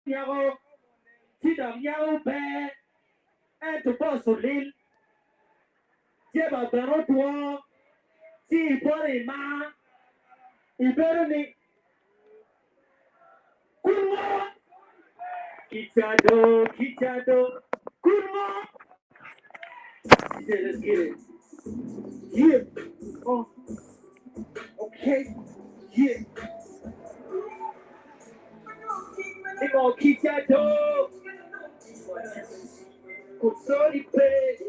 Nyaro, Tidam Nyaro Bear, and to Bossolil, Jeba Barotua, see Polima, Iberoni, Kurma, Kichado, Kurma. Yeah, let's get it. Yeah. Oh, okay. Yeah. They gonna keep that dog. Sorry, babe.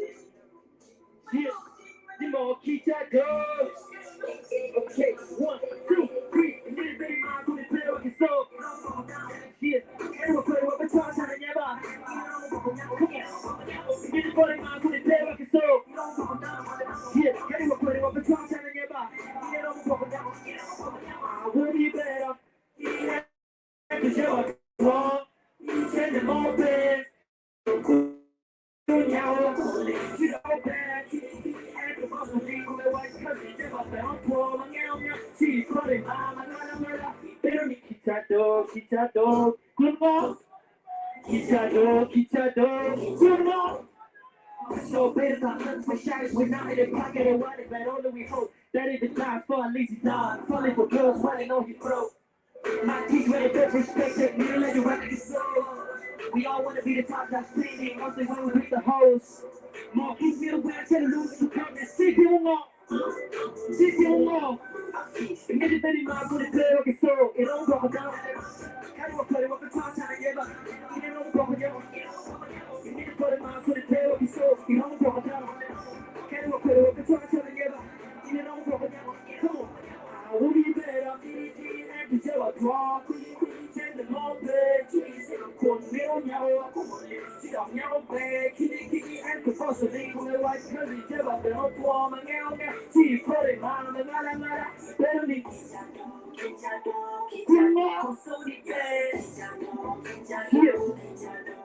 Yeah. They gonna keep that dog. Okay, 1, 2, 3. And then they mind to the player with your soul. Yeah. And we'll play what we're trying to never. Come on. And then they mind to the player with your soul. Yeah. And we'll play what we're trying to never. I will be better. Cause you're wrong. Send them all back. Kichado, good morning. Kichado, good morning. So better than hunting for shots, we're not in the pocket and running, but only we hope that if it dies for a lazy dog, falling for girls running on your throat. My teeth with a good respect, take me to let you rock the soul. We all want to be the top that's standing, mostly when we beat the hoes. More keep me away, I tell the losers to come and see you more. See you more. And then the man put it clear, okay, so it don't go down. Can't you play what the top time, yeah, but it don't go down. And then the man put it clear, okay, so it don't go down. Can't you play what the top time, yeah, but it don't go down. Come on. I will be better, and to tell a draw, send them all back, con mero nhau, chỉ đọc nhau về, khi em cứ có sự đi không ai quay, cứ gì chơi bảo để nó qua mà nghe, chỉ có để mà la, bên đi. Con sâu đi về,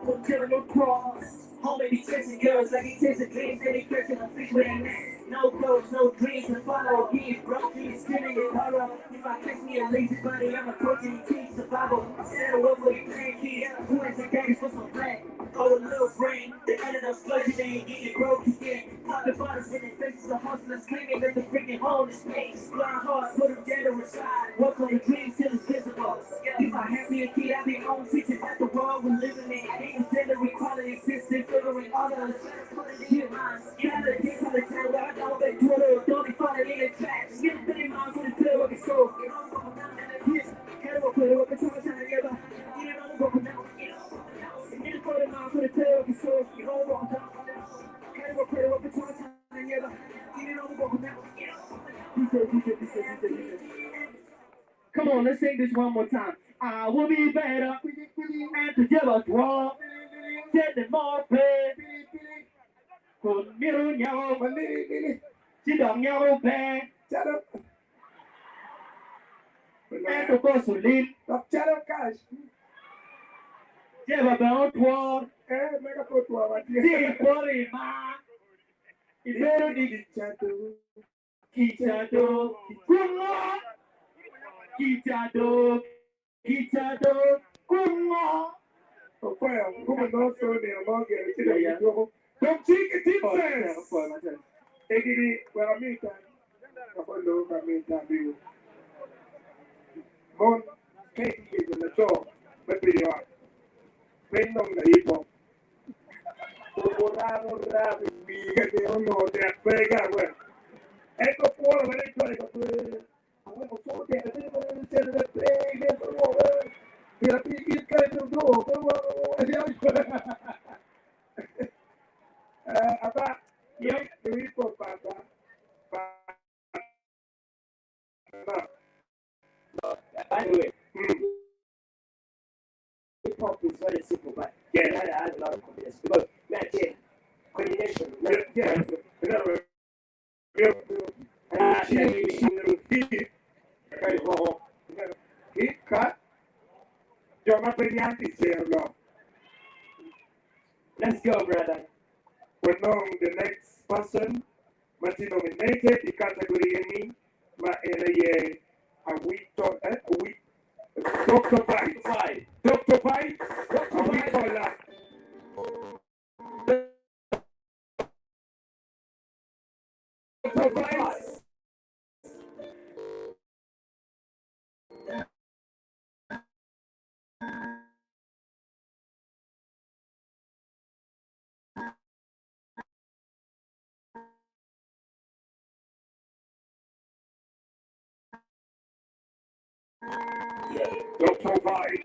con chơi no cross. Homie be chasing girls like he chasing dreams, and he catching a fish with a net. No clothes, no dreams to follow. He is broke, he is skinny and hollow. If I catch me a lazy body, I'm a torture king survival. Settle up for the grandkids, who is the gangs for some black. Oh, a little brain, they ended up sludging, they ain't getting broke again. Popping bottles in their faces, the hustlers claiming that the freaking home is fake. Blind hearts, put them dead or aside. Work on the dreams till it's visible. If I had me a kid, I'd be home teaching at the world we're living in. Ain't gender equality existing, figuring others. You gotta get to the town where I don't make Twitter, don't be funny in the tracks. Get the big mouth with the pill with the soul. Can't go put it up and try to get up. You know, I'm going down. And then put it mouth with the pill with the soul. You know, I'm going down. Can't go put it up and try to get up. You know, I'm going down. Come on, let's sing this one more time. I will be better and to never draw. Send them all pay. Con miro nhau, chỉ đọc nhau về. Em tụi cô xử lý. Đọc cha đâu cả. Chị bà béo thua. Mấy cái cô thua mà chị. Chị cô đi mà. Chị béo đi. Kichado. Kumma. Kichado. Kumma. Well, come on, so they're long here. Don't take it in sense. Well, I mean, I mean, you. Mon, take it in the show, but we are. When on the hip-hop. We get the honor that Vega well. Echo for when I try to play. I want to so get the play. Here, I think it's kind of go. Apa? Yang ini papa. Anyway, hip hop is very simple, but yeah, that has a lot of confidence because imagine coordination. Yeah. Let's go, brother. We know the next person must be nominated the category any a week Dr. Fight. Don't provide.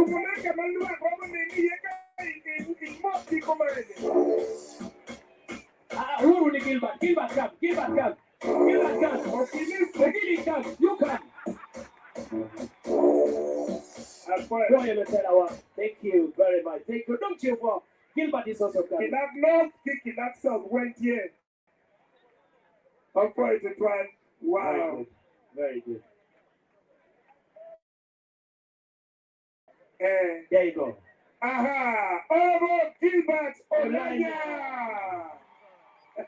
Suponete malua como ni in moti como Who will Gilbert? Gilbert come. Gilbert come. Ogini come. You come. Thank you very much. Thank you. Don't you for Gilbert is also coming. That north kick that song went here. For it to try. Wow. Very good. There you go. Aha! Over Gilbert Olaya!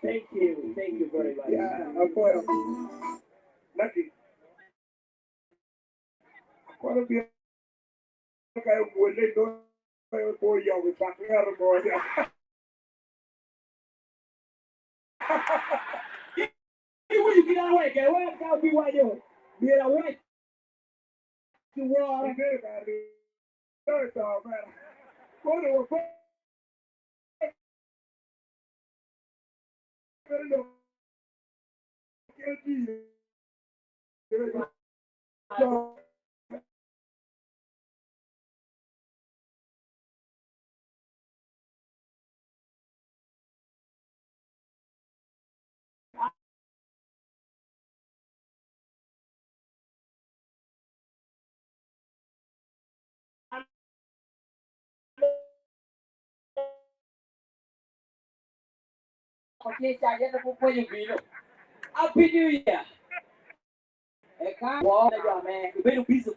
Thank you very much. Yeah, of Lucky. What if you will let go for you with back there? Will you get away? Get away! Can't be why you get away. You were. Okay, Happy New Year. I can't walk your man. You better be so.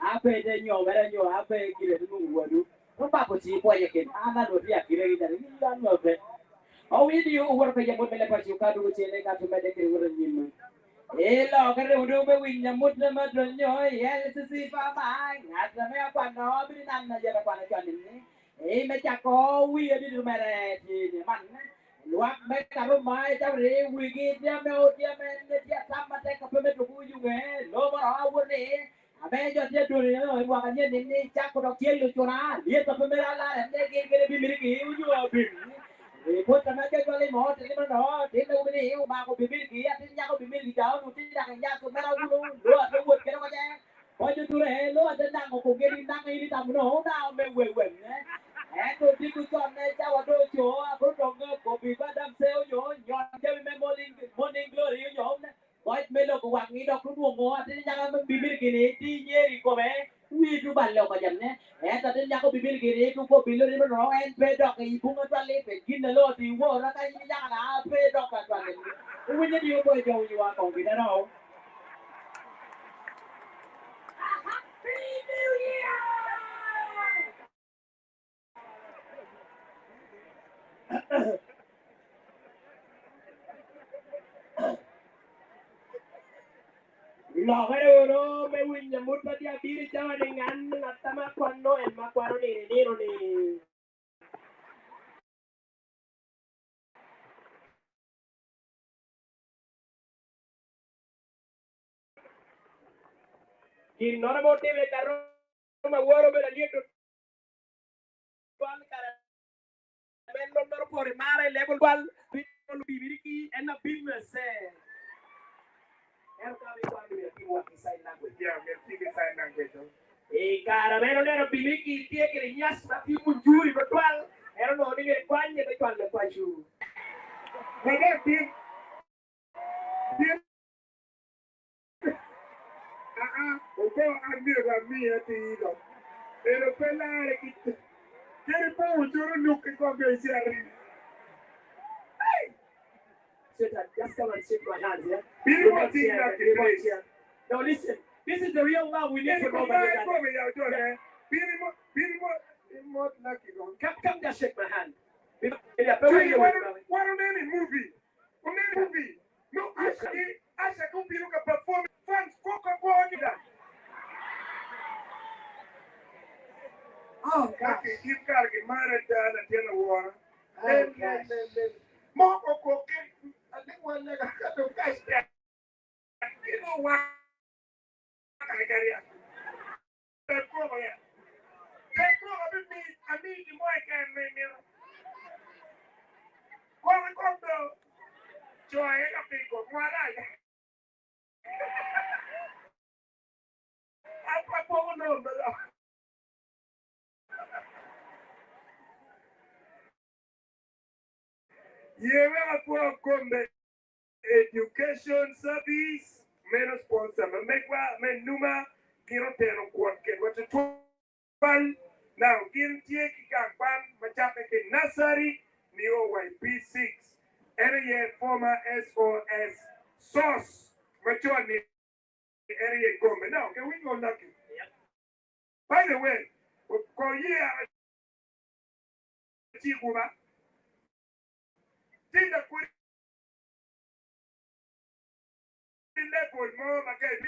I pay the new, whether you have a kid to move. What about you? Boy, again, I'm not going to be a kid that you don't know. Oh, we do work for your mother, but you can't do it. They got to make it with you. Hello, can you do me with your mother? Yes, to see for mine. At the mail, but no, but I'm not yet upon a journey. Hey, make a call. We didn't matter. What make up my day? We get them out, dear man. Let your summer take a permit to who you wear. No more our day. I may just get to know what I did in the chapel of Kill to run. Yes, a permit and they get to be making you a bit. We put the magic on him hot, didn't know, didn't know the hill, Marco Bibilki, I think Yako Bibilki down, who did that and Yako Marawu, Lord, the wood, get over there. What you do, Lord, the Nako, getting down in it, I'm no, now, may we win. And to think to come, our dojo, I put on the copy, but I'm saying, you're morning glory in your home. What may look what we don't do more, I think I'm a Bibilki, 18 years ago, we do Ballo, and I think Yako Bibilki to go below the raw and pay dog, and you put a lip and give the Lord the war, I think I'll pay dog at one. When did you go, you are talking at all? Happy New Year! No, me win the mood, but you're being down and Atamaquano and Maquaroni. In not about the Caroma, war over a little for a Mara level one, people be Vicky and a business. Yeah, we're sign language. E caramelo nero bimiki tie che rignas ma più giuri per qual erano di le quagne per qual qua giù. Ragazzi, un po' a mia tiro. Ero quella che ieri poi un giorno non che qua piacere. Just come and shake my hands, yeah? No, listen. This is the real love we need for nobody. Come just shake my hand. What on any movie? On any movie? No, I should go be look at performing fans, Coca-Cola. Oh, God. You gotta get married down at the end of water. More cocaine. I think one leg I got to catch that. You know why? I got it. That's cool, yeah. That's cool. I need the mic and me. Come though. Joy, I think of what I put on, but Yewe for Gombe Education Service, men sponsor, men NUMA, Girotero Quaket, what a 12. Now, Gintie Kikakban, Machapeke Nasari, Neo YP6, area former SOS, Source, Machoni, area Gombe. Now, can we go lucky? By the way, Korea Chikuba, Tinda Kuri level more again.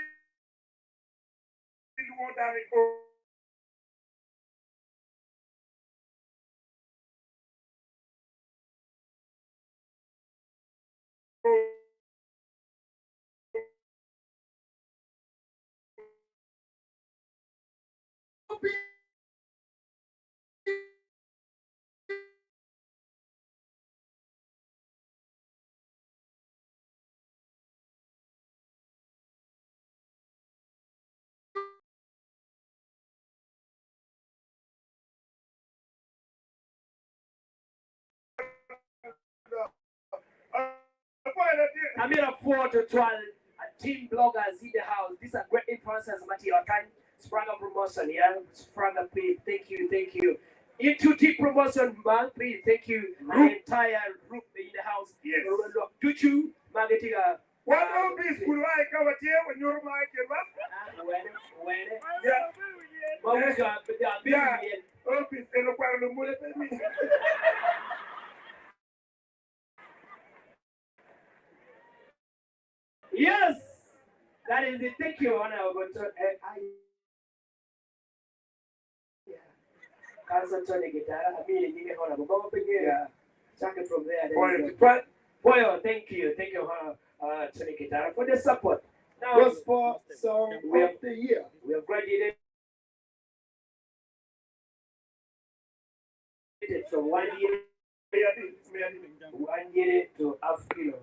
I'm here 4 to 12. Team bloggers in the house. These are great influencers. Matthew Time. Spraga promotion, yeah. Spraga, please. Thank you, thank you. Into T promotion, man, please. Thank you. The entire group in the house. Yes. Tuchu, Magatiga. What all this could like our dear when you're like it, When? Yeah. Yeah. Oh, please, they don't want to move me. Yes, that is it. Thank you, Honor. Carson Tony guitar. I mean, you get Honor. Go up again. Check it from there. Boyo, thank you, Honor. Tony guitar for the support. Now, Gospel Song of the Year. We have graduated from 1 year. 1 year to half kilo.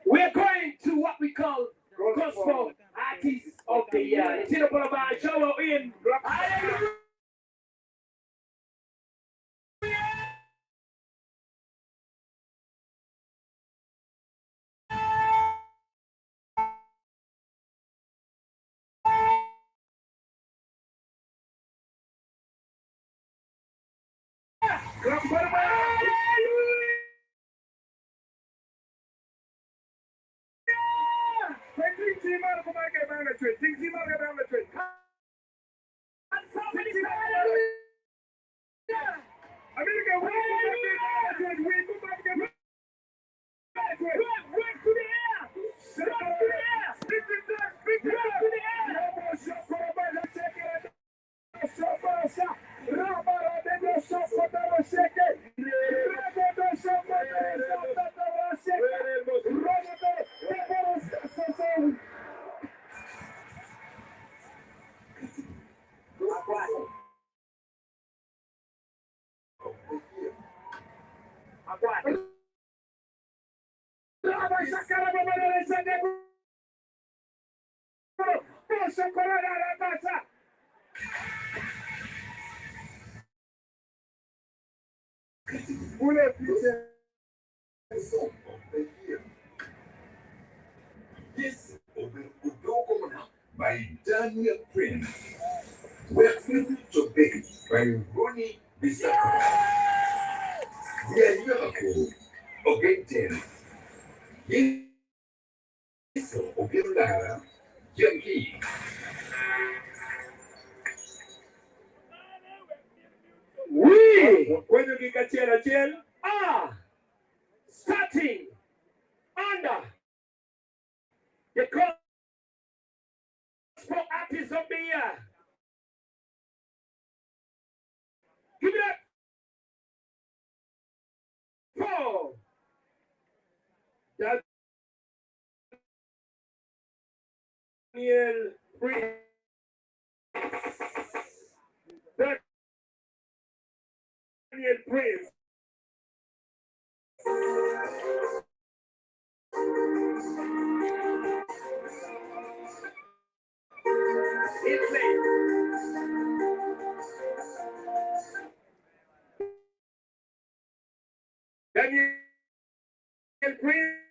We're going to what we call Gospel Artist of the Year. It's in a show in. Hallelujah. This Obedokomana by Daniel Prince. We're privileged to be by Ronnie Bissaka. We are miracle Ogetin. Yes, Ogelara, Yankee. We When you get a jail, are starting under the Gospel Artist of the Year. Give it up for Daniel Prince. Daniel Prince. Daniel Prince.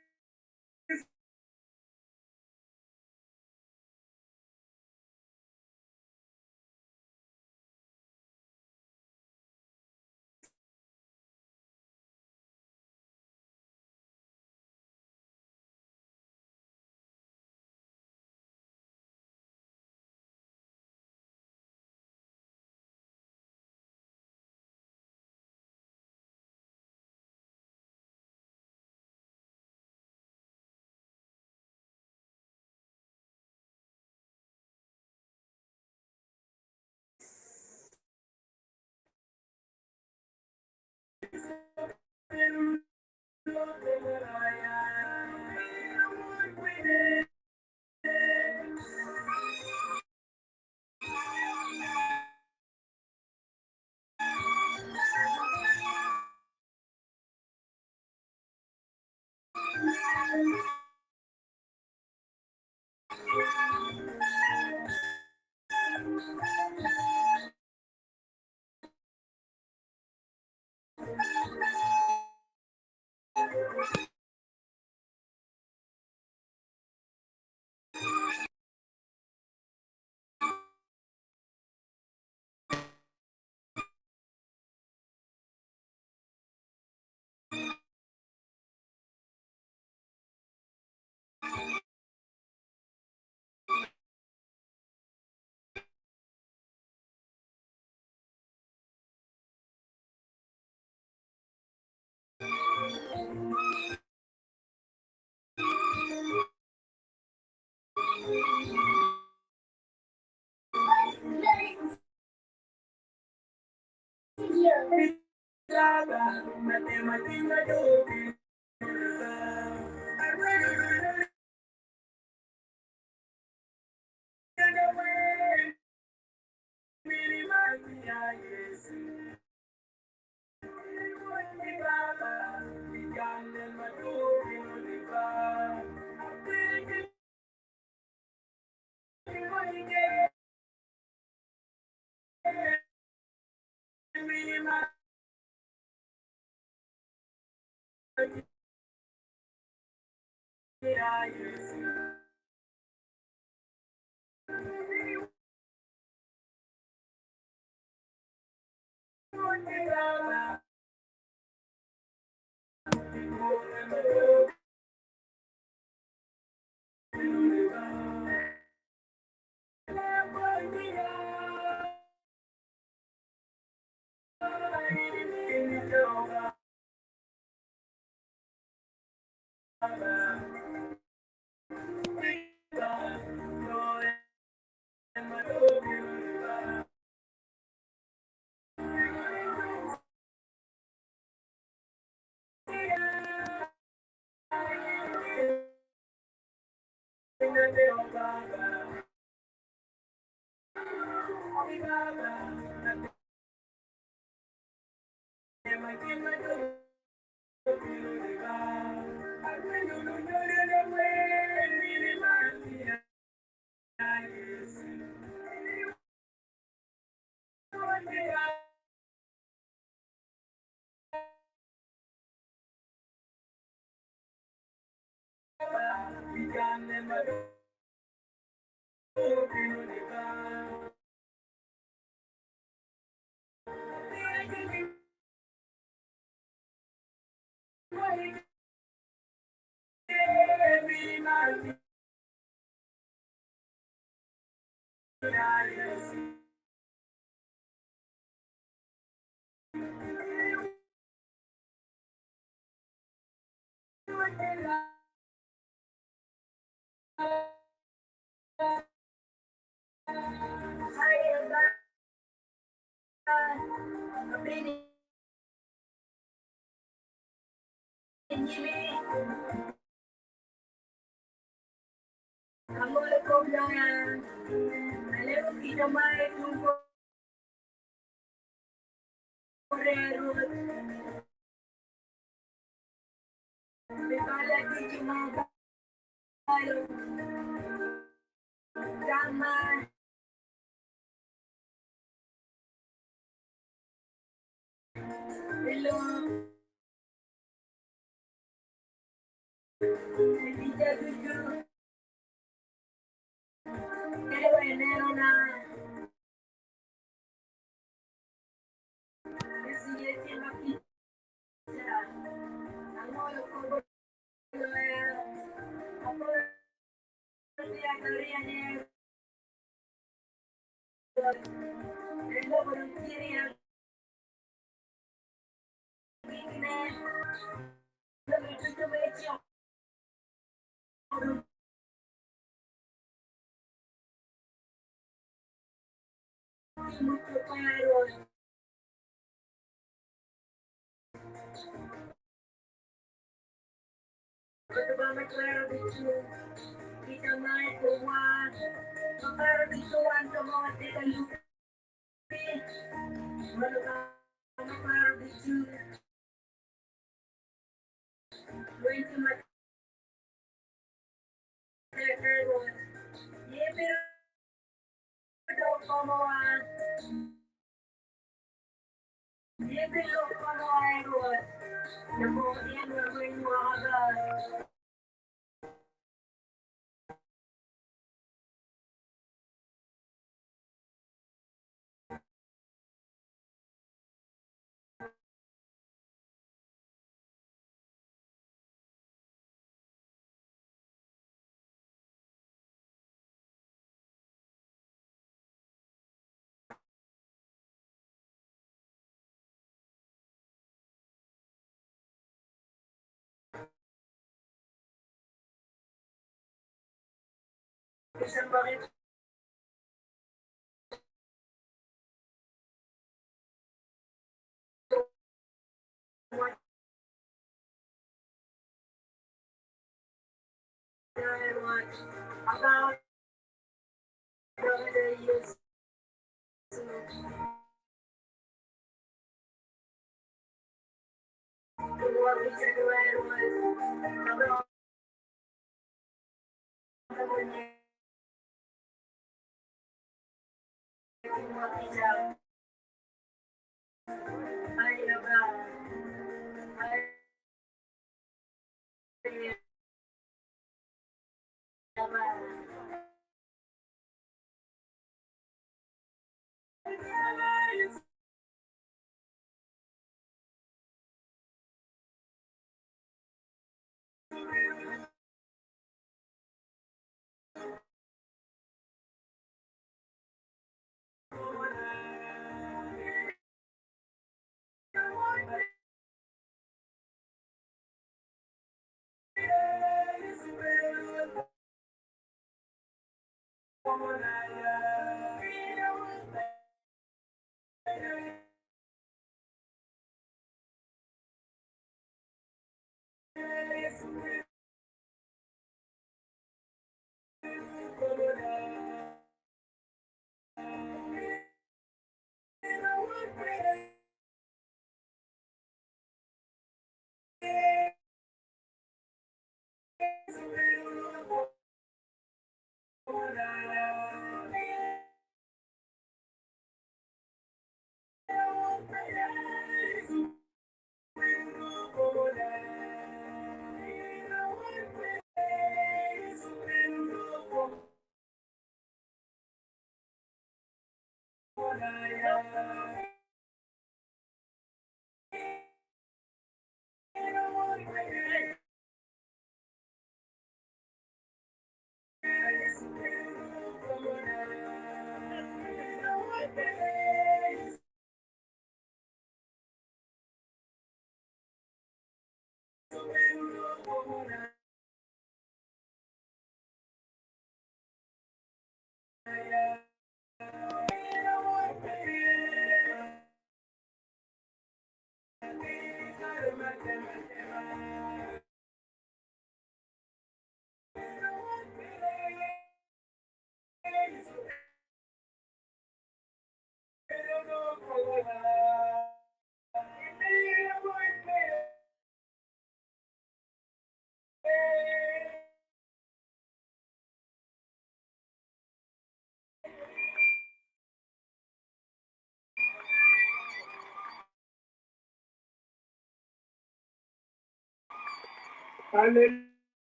Hallelujah.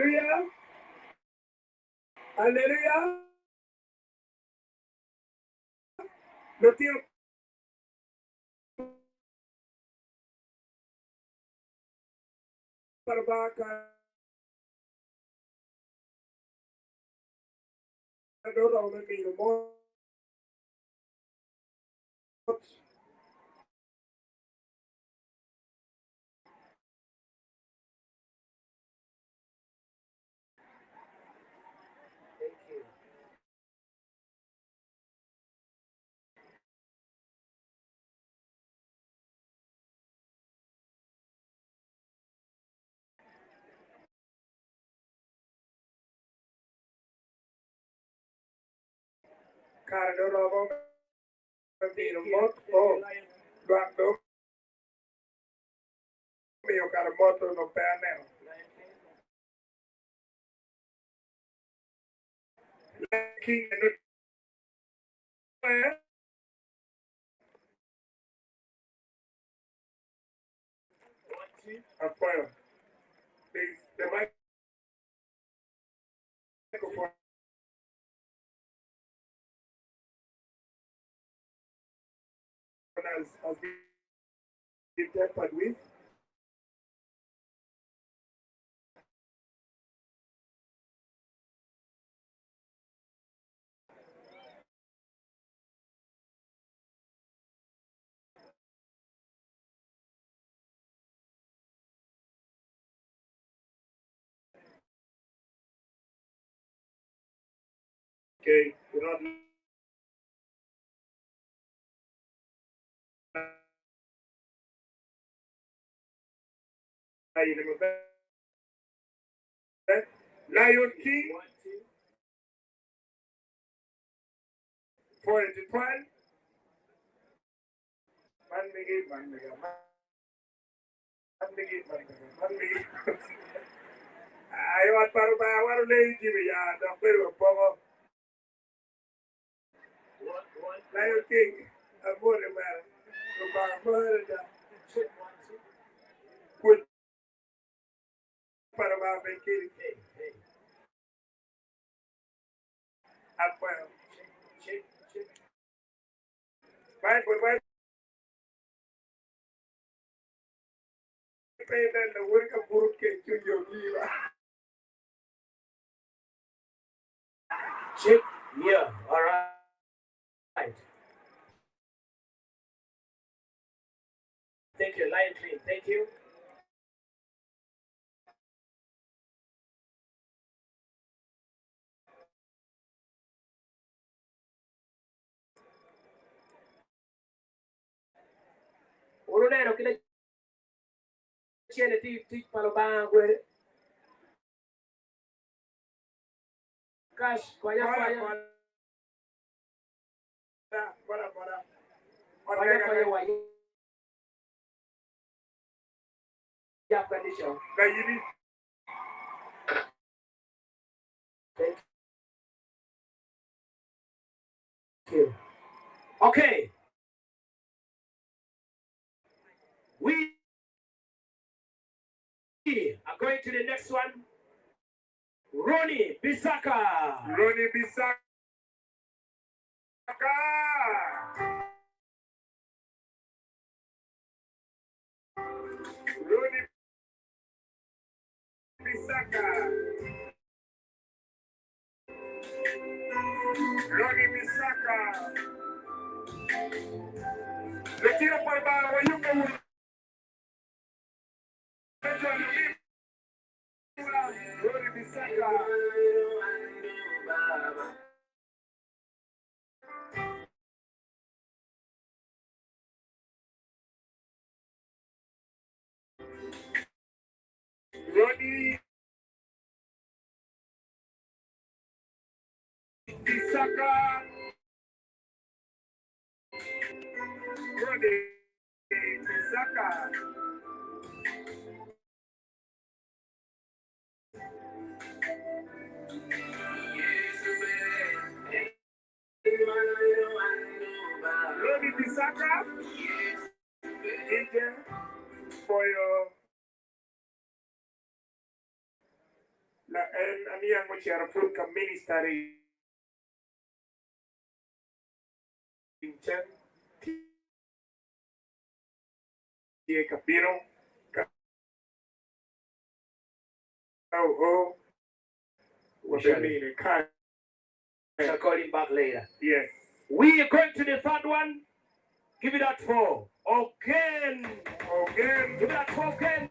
Hallelujah. Hallelujah. Lo tiro para vaca. Adoro me miro mo. Cara, adoro me miro mo. Oh, guardo. Mio caro moto no perneo. King and apoio. The microphone has been tampered with. Okay, you're not Lion King 4 to 12. Man I want to lay Jimmy. Don't play with Pogo. Lion King, I'm more than man. Put para my vacation. Well. Right, but why pay then the work of Burke to your leader? Check. Yeah. All right. Thank you. Lion clean. Thank you. Urunero kile chene ti palo bangwe. Cash kwaya. Kwaya wa ya condition. Thank you. Okay. We are going to the next one. Ronnie Bisaka. Ronnie Bisaka. Ronnie Bisaka. Ronnie Bisaka. Le tiro por el bajo, Ronnie Bisaka. Ronnie Bisaka. Ronnie Bisaka. Ronnie Bisaka. For your Ani yang macam ka ministry Vincent tie kapiro ka oh what they mean kind. Shall call him back later. Yes. We are going to the third one. Give it that 4. Again. Give it that 4 again.